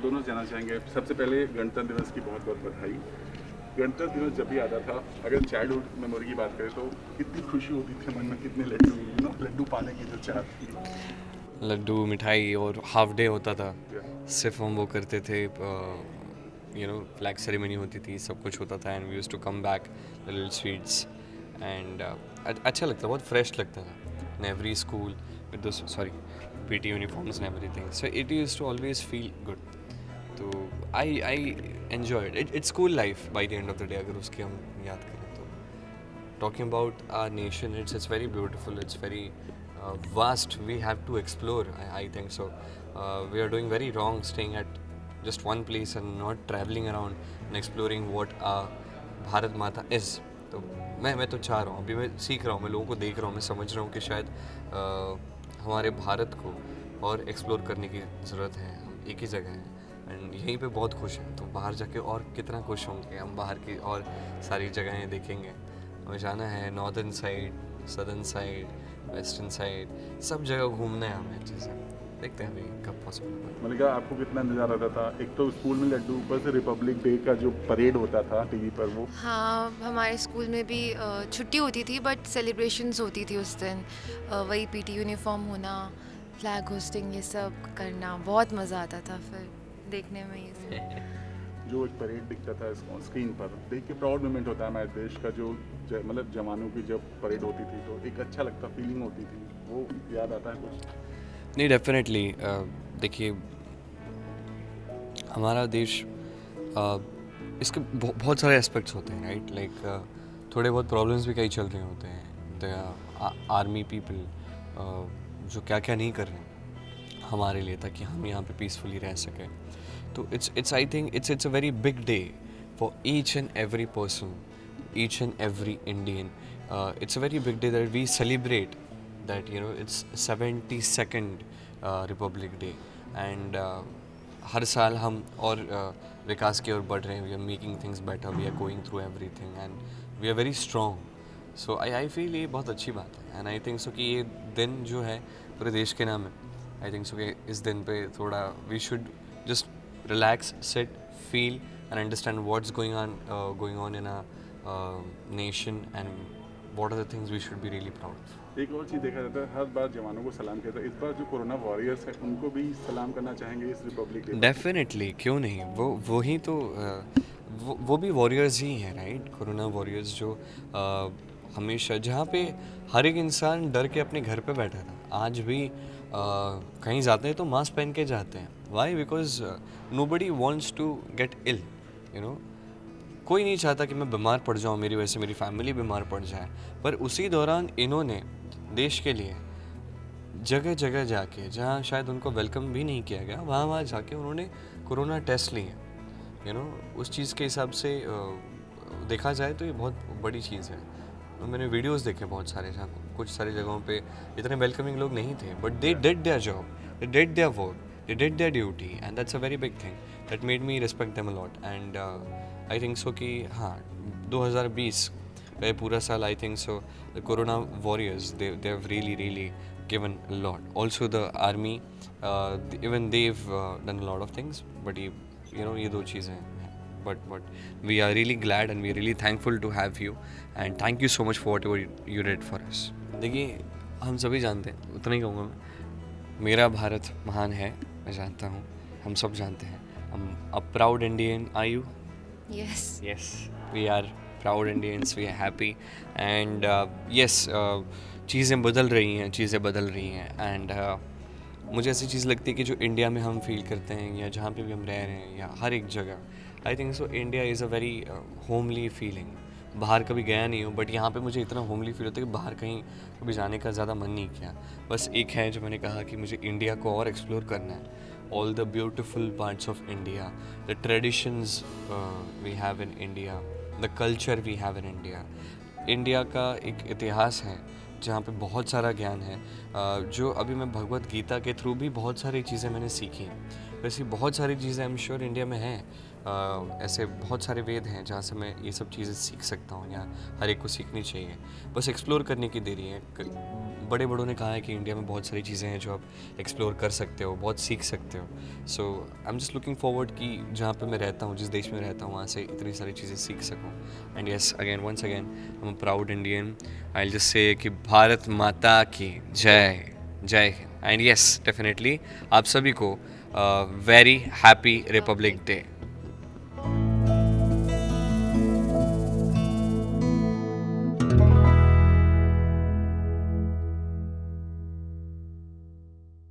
दोनों जाना चाहेंगे। सबसे पहले गणतंत्र दिवस की बहुत बहुत बधाई। गणतंत्र दिवस जब भी आता था, अगर चाइल्डहुड मेमोरी की बात करें तो कितनी खुशी होती थी मन में, कितने लड्डू लड्डू पाने की जो चाह थी। लड्डू मिठाई और हाफ डे होता था। Yeah. सिर्फ हम वो करते थे, फ्लैग सेरेमनी होती थी, सब कुछ होता था and we used to come back little sweets and अच्छा लगता, बहुत फ्रेश लगता था in every school with two sorry PT uniforms and everything, so it used to always feel good. तो I enjoyed its school life by the end of the day, अगर उसकी हम याद करें तो। Talking about our nation, it's very beautiful, it's very vast, we have to explore. I think so. We are doing very wrong staying at just one place and not traveling around and exploring what our Bharat माता is. तो मैं तो चाह रहा हूँ, अभी मैं सीख रहा हूँ, मैं लोगों को देख रहा हूँ, मैं समझ रहा हूँ कि शायद हमारे भारत को और एक्सप्लोर करने की ज़रूरत है। हम एक ही जगह हैं एंड यहीं पे बहुत खुश हैं, तो बाहर जाके और कितना खुश होंगे, हम बाहर की और सारी जगहें देखेंगे। हमें जाना है northern side, southern side, western side, सब जगह घूमना है हमें अच्छे से। देखते हैं अभी कब पॉसिबल होगा। मैंने कहा आपको कितना नज़ारा आता था, एक तो स्कूल में लड्डू, ऊपर से रिपब्लिक डे का जो परेड होता था टीवी पर वो। हाँ, हमारे स्कूल में भी छुट्टी होती थी बट सेलिब्रेशंस होती थी उस दिन। वही पीटी यूनिफॉर्म होना, फ्लैग होस्टिंग, ये सब करना बहुत मज़ा आता था फिर देखने में ये सब। जो एक परेड दिखता था स्क्रीन पर, देख के प्राउड मोमेंट होता है हमारे देश का, जो मतलब जवानों की जब परेड होती थी तो एक अच्छा लगता, फीलिंग होती थी, वो याद आता है कुछ। नहीं, डेफिनेटली। देखिए, हमारा देश, इसके बहुत सारे एस्पेक्ट्स होते हैं, राइट? लाइक थोड़े बहुत प्रॉब्लम्स भी कई चल रहे होते हैं। द आर्मी पीपल जो क्या क्या नहीं कर रहे हैं हमारे लिए ताकि हम यहाँ पे पीसफुली रह सकें। तो it's I think it's a very big day for each and every person, each and every Indian. It's a very big day that we celebrate that, it's 72nd Republic Day and हर साल हम और विकास की ओर बढ़ रहे हैं। We are making things better, we are going through everything and we are very strong. So I feel ये बहुत अच्छी बात है एंड आई थिंक सो कि ये दिन जो है पूरे देश के नाम है। आई थिंक सो कि इस दिन पे थोड़ा we should just relax, sit, feel, and understand what's going on in our nation and what are the things we should be really proud of. एक और चीज़ देखा जाता है, हर बार जवानों को सलाम किया था, इस बार जो कोरोना वॉरियर्स हैं उनको भी सलाम करना चाहेंगे इस रिपब्लिक डे पर। डेफिनेटली, क्यों नहीं, वो ही तो वो भी वॉरियर्स ही हैं, राइट? कोरोना वॉरियर्स जो हमेशा जहाँ पे हर एक इंसान डर के अपने घर पे बैठा था, आज भी कहीं जाते हैं तो मास्क पहन के जाते हैं। Why? Because nobody wants to get ill, you know. कोई नहीं चाहता कि मैं बीमार पड़ जाऊँ, मेरी वजह से मेरी फैमिली बीमार पड़ जाए। पर उसी दौरान इन्होंने देश के लिए जगह जगह जाके, जहाँ शायद उनको वेलकम भी नहीं किया गया, वहाँ जाके उन्होंने कोरोना टेस्ट लिए। उस चीज़ के हिसाब से देखा जाए तो ये बहुत बड़ी चीज़ है। तो मैंने वीडियोस देखे बहुत सारे, जहाँ कुछ सारी जगहों पे इतने वेलकमिंग लोग नहीं थे, but they did their job, they did their work, they did there duty and that's a very big thing that made me respect them a lot and I think so कि हाँ, 2020 का ये पूरा साल, I think so the corona warriors, they have really given a lot. Also the army, even they've done a lot of things, but ये दो चीज़ें हैं। But we are really glad and we are really thankful to have you and thank you so much for whatever you did for us. देखिए, हम सभी जानते हैं, उतना ही कहूँगा मैं, मेरा भारत महान है, मैं जानता हूँ, हम सब जानते हैं। I'm a proud Indian. Are you? Yes. Yes, we are proud Indians, we are happy and yes, चीज़ें बदल रही हैं एंड मुझे ऐसी चीज़ लगती है कि जो इंडिया में हम फील करते हैं या जहाँ पे भी हम रह रहे हैं या हर एक जगह, I think so India is a very homely feeling. बाहर कभी गया नहीं हूँ बट यहाँ पे मुझे इतना होमली फील होता है कि बाहर कहीं कभी जाने का ज़्यादा मन नहीं किया। बस एक है जो मैंने कहा कि मुझे इंडिया को और एक्सप्लोर करना है, all the beautiful parts of India, the traditions we have in India, the culture we have in India. India का एक इतिहास है जहाँ पे बहुत सारा ज्ञान है, जो अभी मैं भगवत गीता के थ्रू भी बहुत सारी चीज़ें मैंने सीखी। वैसी बहुत सारी चीज़ें आई एम श्योर इंडिया में हैं ऐसे बहुत सारे वेद हैं जहाँ से मैं ये सब चीज़ें सीख सकता हूँ, या हर एक को सीखनी चाहिए, बस एक्सप्लोर करने की देरी है। बड़े बड़ों ने कहा है कि इंडिया में बहुत सारी चीज़ें हैं जो आप एक्सप्लोर कर सकते हो, बहुत सीख सकते हो। So I am just looking forward कि जहाँ पे मैं रहता हूँ, जिस देश में रहता हूँ, वहाँ से इतनी सारी चीज़ें सीख सकूँ। And yes, again once again I am proud Indian. I just say कि भारत माता की जय, जय हिंद। एंड यस, डेफिनेटली आप सभी को वेरी हैप्पी रिपब्लिक डे।